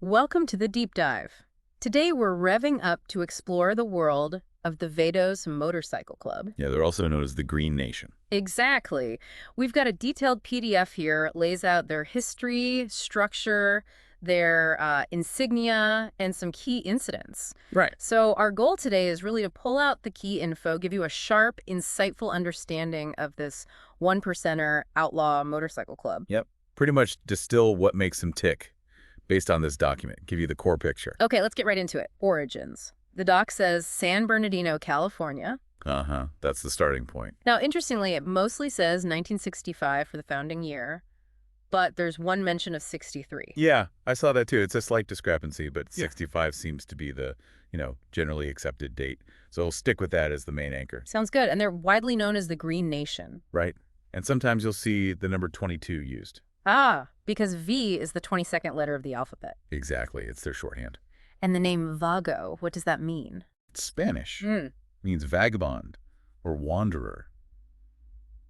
Welcome to the deep dive. Today we're revving up to explore the world of the Vagos Motorcycle Club. Yeah, they're also known as the Green Nation. Exactly. We've got a detailed PDF here. It lays out their history, structure, their insignia, and some key incidents. Right. So our goal today is really to pull out the key info, give you a sharp, insightful understanding of this one percenter outlaw motorcycle club. Yep. Pretty much distill what makes them tick based on this document, give you the core picture. Okay, let's get right into it. Origins. The doc says San Bernardino, California. Uh-huh. That's the starting point. Now, interestingly, it mostly says 1965 for the founding year, but there's one mention of 63. Yeah, I saw that too. It's a slight discrepancy, but 65 seems to be the, generally accepted date. So we'll stick with that as the main anchor. Sounds good. And they're widely known as the Green Nation. Right. And sometimes you'll see the number 22 used. Ah, because V is the 22nd letter of the alphabet. Exactly. It's their shorthand. And the name Vago, what does that mean? It's Spanish. Means vagabond or wanderer.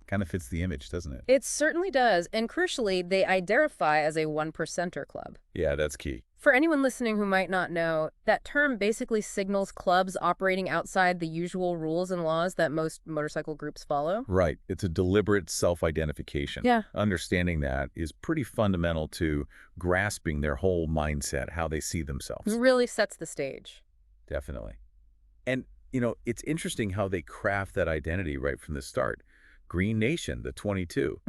Kind of fits the image, doesn't it? It certainly does. And crucially, they identify as a one percenter club. Yeah, that's key. For anyone listening who might not know, that term basically signals clubs operating outside the usual rules and laws that most motorcycle groups follow. Right. It's a deliberate self-identification. Yeah. Understanding that is pretty fundamental to grasping their whole mindset, how they see themselves. It really sets the stage. Definitely. And, it's interesting how they craft that identity right from the start. Green Nation, the 22.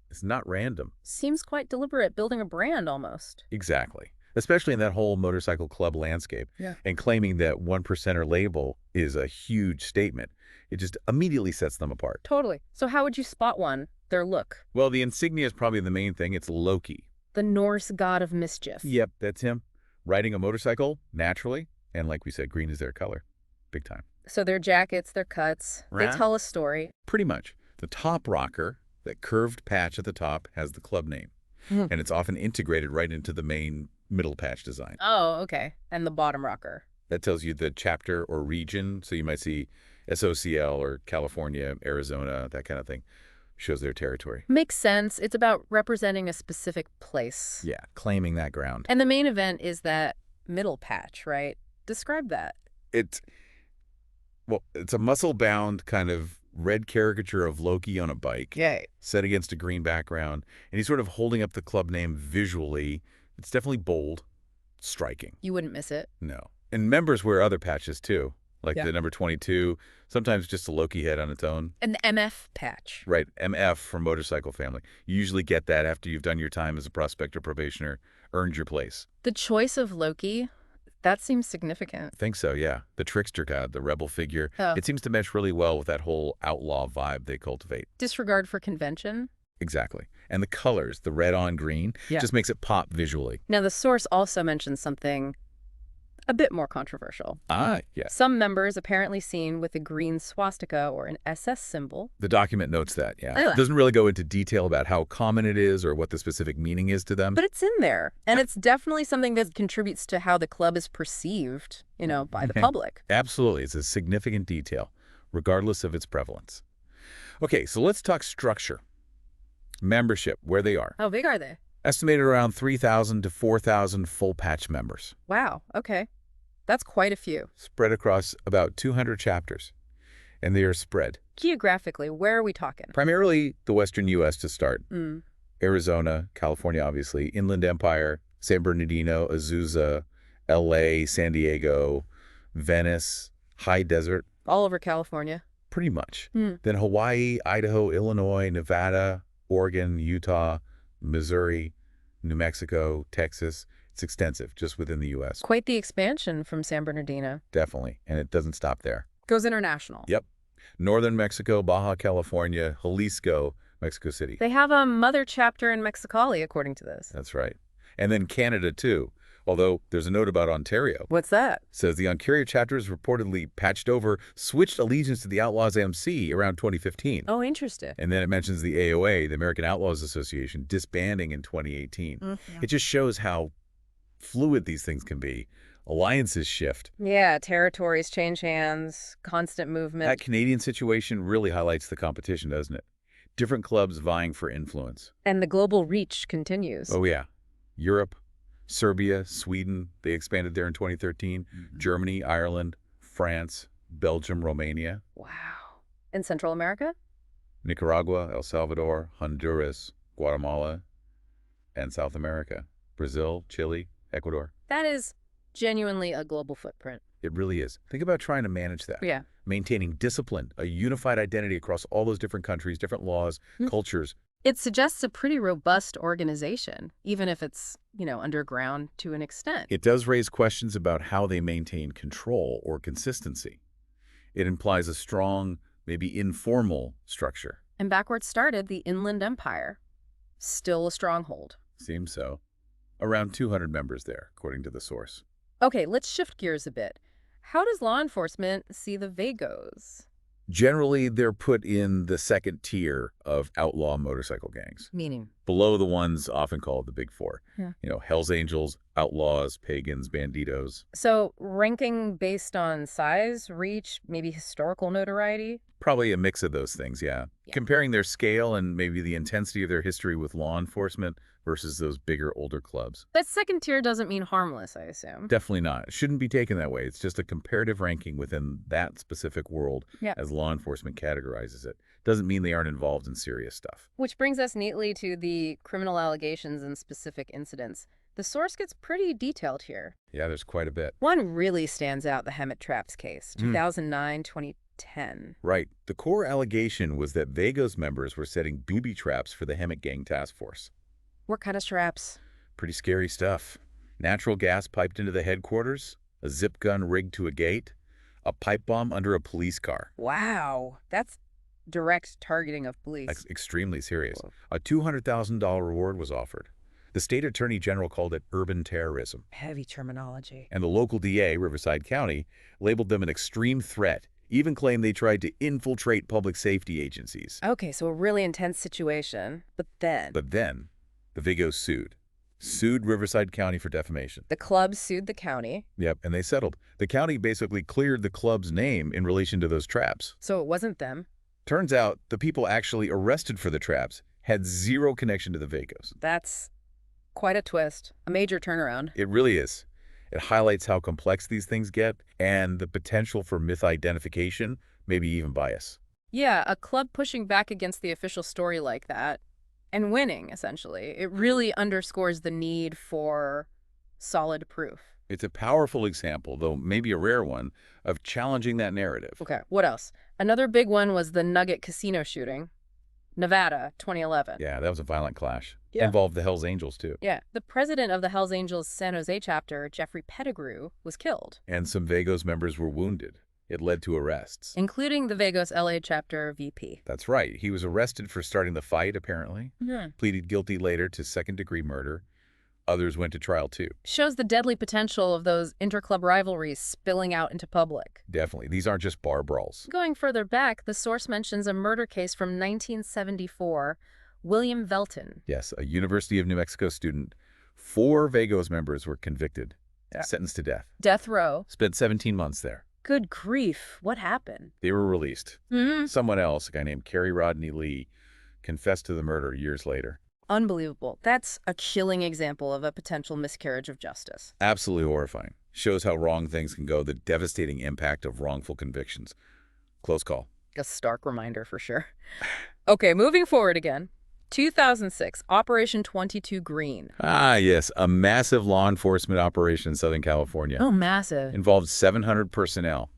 It's not random. Seems quite deliberate, building a brand almost. Exactly. Especially in that whole motorcycle club landscape. Yeah. And claiming that one percenter label is a huge statement. It just immediately sets them apart. Totally. So how would you spot one? Their look. Well, the insignia is probably the main thing. It's Loki. The Norse god of mischief. Yep, that's him. Riding a motorcycle, naturally. And like we said, green is their color. Big time. So their jackets, their cuts, they Right. tell a story. Pretty much. The top rocker, that curved patch at the top, has the club name. And it's often integrated right into the main middle patch design. Oh, okay. And the bottom rocker. That tells you the chapter or region. So you might see SOCL or California, Arizona, that kind of thing. Shows their territory. Makes sense. It's about representing a specific place. Yeah, claiming that ground. And the main event is that middle patch, right? Describe that. It's a muscle-bound kind of red caricature of Loki on a bike. Yay. Set against a green background. And he's sort of holding up the club name visually. It's definitely bold, striking. You wouldn't miss it. No. And members wear other patches too, like Yeah. the number 22, sometimes just a Loki head on its own. And the MF patch. Right, MF for motorcycle family. You usually get that after you've done your time as a prospector probationer, earned your place. The choice of Loki, that seems significant. I think so, yeah. The trickster god, the rebel figure. Oh. It seems to mesh really well with that whole outlaw vibe they cultivate. Disregard for convention. Exactly. And the colors, the red on green, Yeah. just makes it pop visually. Now, the source also mentions something a bit more controversial. Ah, yes. Some members apparently seen with a green swastika or an SS symbol. The document notes that, yeah. Oh. It doesn't really go into detail about how common it is or what the specific meaning is to them. But it's in there. And it's definitely something that contributes to how the club is perceived, by the public. Absolutely. It's a significant detail, regardless of its prevalence. Okay, so let's talk structure. Membership, where they are. How big are they? Estimated around 3,000 to 4,000 full patch members, Wow. Okay. That's quite a few. spread across about 200 chapters. And they are spread. Geographically, where are we talking? Primarily the western U.S. to start. Mm. Arizona, California, obviously, Inland Empire, San Bernardino, Azusa, L.A., San Diego, Venice, high desert, All over California. pretty much. Mm. Then Hawaii, Idaho, Illinois, Nevada, Oregon, Utah, Missouri, New Mexico, Texas. It's extensive just within the U.S. Quite the expansion from San Bernardino. Definitely. And it doesn't stop there. Goes international. Yep. Northern Mexico, Baja California, Jalisco, Mexico City. They have a mother chapter in Mexicali, according to this. That's right. And then Canada, too. Although there's a note about Ontario. What's that? Says the Ontario chapter is reportedly patched over, switched allegiance to the Outlaws MC around 2015. Oh, interesting. And then it mentions the AOA, the American Outlaws Association, disbanding in 2018. It just shows how fluid these things can be. Alliances shift. Yeah, territories change hands, constant movement. That Canadian situation really highlights the competition, doesn't it? Different clubs vying for influence. And the global reach continues. Oh, yeah. Europe, Serbia, Sweden, they expanded there in 2013. Germany, Ireland, France, Belgium, Romania, Wow. In Central America? Nicaragua, El Salvador, Honduras, Guatemala, and South America. Brazil, Chile, Ecuador. That is genuinely a global footprint. It really is. Think about trying to manage that. Yeah. Maintaining discipline, a unified identity across all those different countries, different laws, cultures. It suggests a pretty robust organization, even if it's, underground to an extent. It does raise questions about how they maintain control or consistency. It implies a strong, maybe informal structure. And backwards started the Inland Empire. Still a stronghold. Seems so. Around 200 members there, according to the source. Okay, let's shift gears a bit. How does law enforcement see the Vagos? Generally, they're put in the second tier of outlaw motorcycle gangs, Meaning? below the ones often called the Big Four. Yeah. Hells Angels, Outlaws, Pagans, Banditos. So, ranking based on size, reach, maybe historical notoriety? Probably a mix of those things, yeah. Comparing their scale and maybe the intensity of their history with law enforcement versus those bigger, older clubs. That second tier doesn't mean harmless, I assume. Definitely not. It shouldn't be taken that way. It's just a comparative ranking within that specific world as law enforcement categorizes it. Doesn't mean they aren't involved in serious stuff. Which brings us neatly to the criminal allegations and specific incidents. The source gets pretty detailed here. Yeah, there's quite a bit. One really stands out, the Hemet Traps case, 2009-2010. Right. The core allegation was that Vagos members were setting booby traps for the Hemet Gang Task Force. What kind of traps? Pretty scary stuff. Natural gas piped into the headquarters, a zip gun rigged to a gate, a pipe bomb under a police car. Wow, that's direct targeting of police. That's extremely serious. Whoa. A $200,000 reward was offered. The state attorney general called it urban terrorism. Heavy terminology. And the local DA, Riverside County, labeled them an extreme threat, even claimed they tried to infiltrate public safety agencies. Okay, so a really intense situation. But then The Vagos sued Riverside County for defamation. the club sued the county. Yep, and they settled. The county basically cleared the club's name in relation to those traps. So it wasn't them. Turns out the people actually arrested for the traps had zero connection to the Vagos. That's quite a twist. A major turnaround. It really is. It highlights how complex these things get and the potential for misidentification, maybe even bias. Yeah, a club pushing back against the official story like that and winning, essentially. It really underscores the need for solid proof. It's a powerful example, though maybe a rare one, of challenging that narrative. Okay, what else? Another big one was the Nugget Casino shooting. Nevada, 2011. Yeah, that was a violent clash. Yeah. Involved the Hells Angels, too. Yeah, the president of the Hells Angels San Jose chapter, Jeffrey Pettigrew, was killed. And some Vagos members were wounded. It led to arrests. Including the Vagos LA chapter VP. That's right. He was arrested for starting the fight, apparently. Yeah. Pleaded guilty later to second-degree murder. Others went to trial, too. Shows the deadly potential of those interclub rivalries spilling out into public. Definitely. These aren't just bar brawls. Going further back, the source mentions a murder case from 1974, William Velton. Yes, a University of New Mexico student. 4 Vagos members were convicted, sentenced to death. Death row. Spent 17 months there. Good grief. What happened? They were released. Someone else, a guy named Kerry Rodney Lee, confessed to the murder years later. Unbelievable. That's a chilling example of a potential miscarriage of justice. Absolutely horrifying. Shows how wrong things can go, the devastating impact of wrongful convictions. Close call. A stark reminder for sure. Okay, moving forward again. 2006, Operation 22 Green. Ah, yes, a massive law enforcement operation in Southern California. Oh, massive. Involved 700 personnel,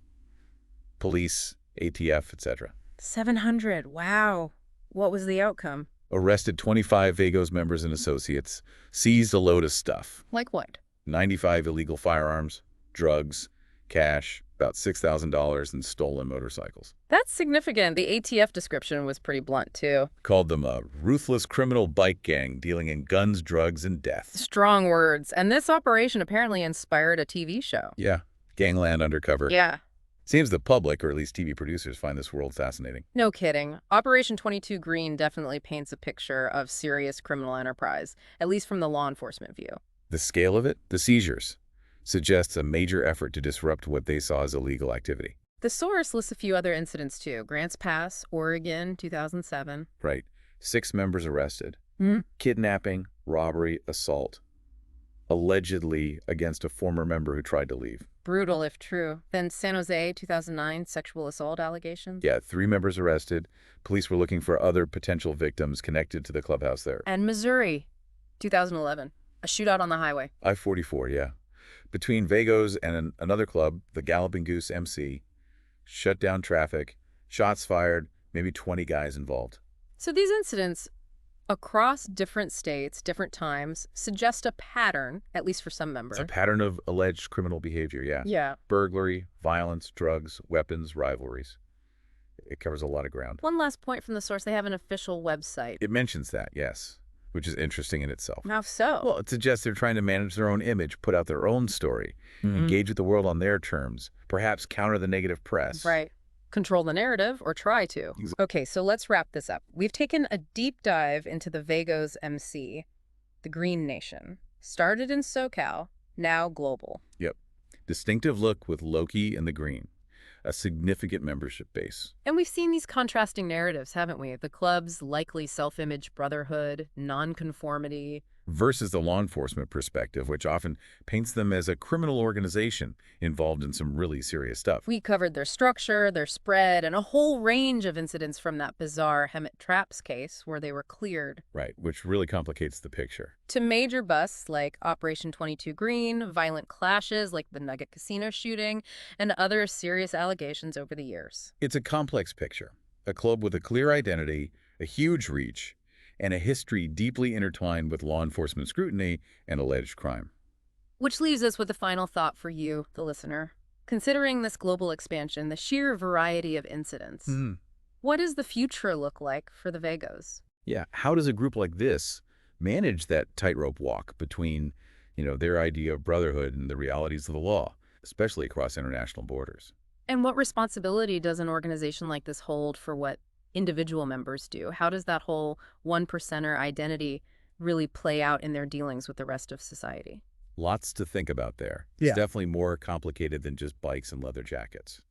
police, ATF, etc. 700. Wow. What was the outcome? Arrested 25 Vagos members and associates, seized a load of stuff. Like what? 95 illegal firearms, drugs, cash, about $6,000 in stolen motorcycles. That's significant. The ATF description was pretty blunt, too. Called them a ruthless criminal bike gang dealing in guns, drugs, and death. Strong words. And this operation apparently inspired a TV show. Yeah, Gangland Undercover. Yeah. Seems the public, or at least TV producers, find this world fascinating. No kidding. Operation 22 Green definitely paints a picture of serious criminal enterprise, at least from the law enforcement view. The scale of it, the seizures, suggests a major effort to disrupt what they saw as illegal activity. The source lists a few other incidents, too. Grants Pass, Oregon, 2007. Right. 6 members arrested. Kidnapping, robbery, assault. allegedly against a former member who tried to leave. Brutal if true. Then San Jose, 2009, sexual assault allegations. Yeah, 3 members arrested. Police were looking for other potential victims connected to the clubhouse there. And Missouri, 2011, a shootout on the highway. I-44, yeah. Between Vagos and another club, the Galloping Goose MC, shut down traffic, shots fired, maybe 20 guys involved. So these incidents across different states, different times, suggest a pattern, at least for some It's a members. pattern of alleged criminal behavior, yeah. Yeah. Burglary, violence, drugs, weapons, rivalries. It covers a lot of ground. One last point from the source, they have an official website. It mentions that, yes, which is interesting in itself. How so? Well, it suggests they're trying to manage their own image, put out their own story, engage with the world on their terms, perhaps counter the negative press. Right. Control the narrative or try to. Okay, so let's wrap this up. We've taken a deep dive into the Vagos MC, the Green Nation. Started in SoCal, now global. Yep. Distinctive look with Loki and the Green. A significant membership base. And we've seen these contrasting narratives, haven't we? The club's likely self-image brotherhood, nonconformity. Versus the law enforcement perspective, which often paints them as a criminal organization involved in some really serious stuff. We covered their structure, their spread, and a whole range of incidents from that bizarre Hemet Traps case where they were cleared. Right, which really complicates the picture. To major busts like Operation 22 Green, violent clashes like the Nugget Casino shooting, and other serious allegations over the years. It's a complex picture. A club with a clear identity, a huge reach, and a history deeply intertwined with law enforcement scrutiny and alleged crime. Which leaves us with a final thought for you, the listener. Considering this global expansion, the sheer variety of incidents, what does the future look like for the Vagos? Yeah, how does a group like this manage that tightrope walk between, their idea of brotherhood and the realities of the law, especially across international borders? And what responsibility does an organization like this hold for what individual members do? How does that whole one percenter identity really play out in their dealings with the rest of society? Lots to think about there. Yeah. It's definitely more complicated than just bikes and leather jackets.